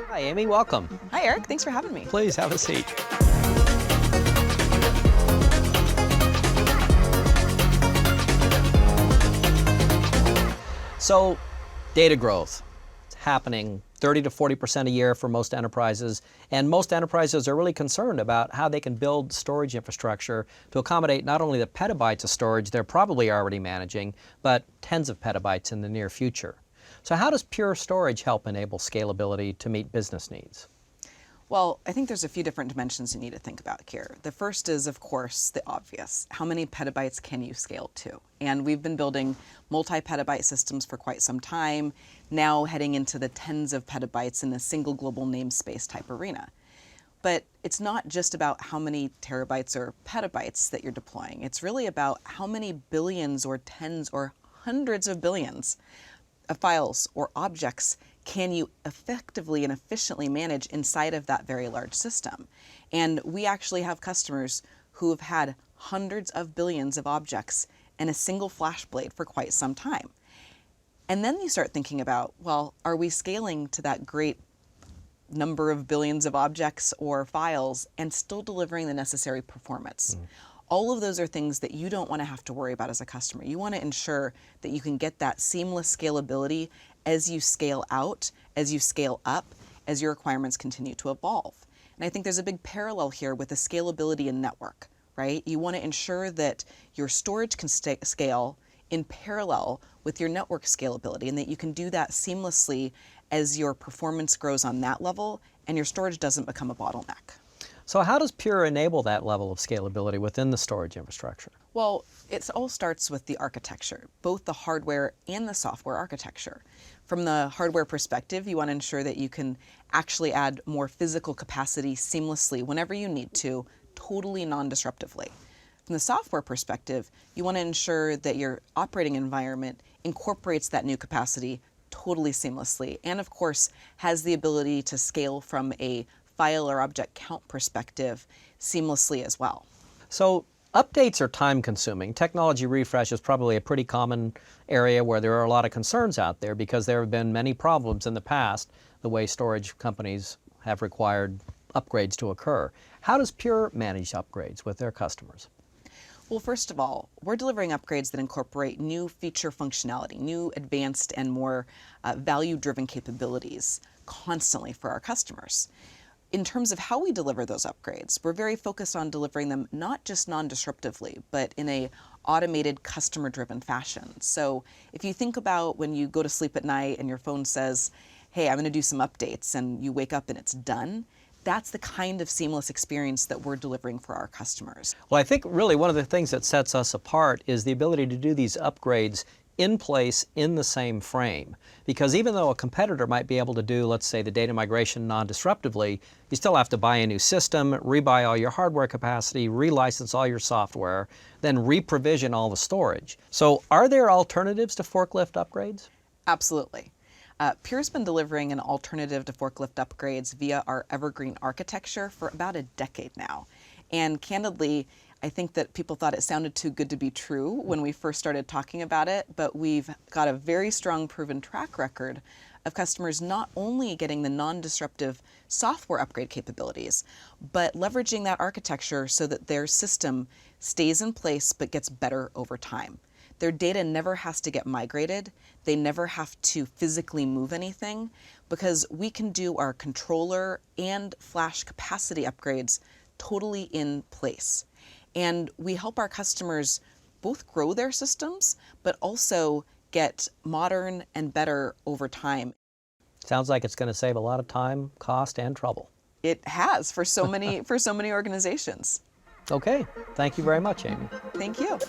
Hi, Amy. Welcome. Hi, Eric. Thanks for having me. Please have a seat. So, data growth. It's happening 30 to 40% a year for most enterprises, and most enterprises are really concerned about how they can build storage infrastructure to accommodate not only the petabytes of storage they're probably already managing, but tens of petabytes in the near future. So how does Pure Storage help enable scalability to meet business needs? Well, I think there's a few different dimensions you need to think about here. The first is, of course, the obvious. How many petabytes can you scale to? And we've been building multi-petabyte systems for quite some time, now heading into the tens of petabytes in a single global namespace type arena. But it's not just about how many terabytes or petabytes that you're deploying. It's really about how many billions or tens or hundreds of billions of files or objects can you effectively and efficiently manage inside of that very large system. And we actually have customers who have had hundreds of billions of objects in a single FlashBlade for quite some time. And then you start thinking about, well, are we scaling to that great number of billions of objects or files and still delivering the necessary performance? All of those are things that you don't want to have to worry about as a customer. You want to ensure that you can get that seamless scalability as you scale out, as you scale up, as your requirements continue to evolve. And I think there's a big parallel here with the scalability in network, right? You want to ensure that your storage can scale in parallel with your network scalability, and that you can do that seamlessly as your performance grows on that level and your storage doesn't become a bottleneck. So how does Pure enable that level of scalability within the storage infrastructure? Well, it all starts with the architecture, both the hardware and the software architecture. From the hardware perspective, you want to ensure that you can actually add more physical capacity seamlessly whenever you need to, totally non-disruptively. From the software perspective, you want to ensure that your operating environment incorporates that new capacity totally seamlessly, and of course has the ability to scale from a file or object count perspective seamlessly as well. So updates are time consuming. Technology refresh is probably a pretty common area where there are a lot of concerns out there because there have been many problems in the past the way storage companies have required upgrades to occur. How does Pure manage upgrades with their customers? Well, first of all, we're delivering upgrades that incorporate new feature functionality, new advanced and more value-driven capabilities constantly for our customers. In terms of how we deliver those upgrades, we're very focused on delivering them not just non-disruptively, but in a automated, customer-driven fashion. So if you think about when you go to sleep at night and your phone says, hey, I'm going to do some updates, and you wake up and it's done, that's the kind of seamless experience that we're delivering for our customers. Well, I think really one of the things that sets us apart is the ability to do these upgrades in place in the same frame. Because even though a competitor might be able to do, let's say, the data migration non-disruptively, you still have to buy a new system, rebuy all your hardware capacity, relicense all your software, then re-provision all the storage. So are there alternatives to forklift upgrades? Absolutely. Pure's been delivering an alternative to forklift upgrades via our Evergreen architecture for about a decade now. And candidly, I think that people thought it sounded too good to be true when we first started talking about it, but we've got a very strong proven track record of customers not only getting the non-disruptive software upgrade capabilities, but leveraging that architecture so that their system stays in place but gets better over time. Their data never has to get migrated. They never have to physically move anything because we can do our controller and flash capacity upgrades totally in place. And we help our customers both grow their systems, but also get modern and better over time. Sounds like it's going to save a lot of time, cost, and trouble. It has for so many organizations. Okay, thank you very much, Amy. Thank you.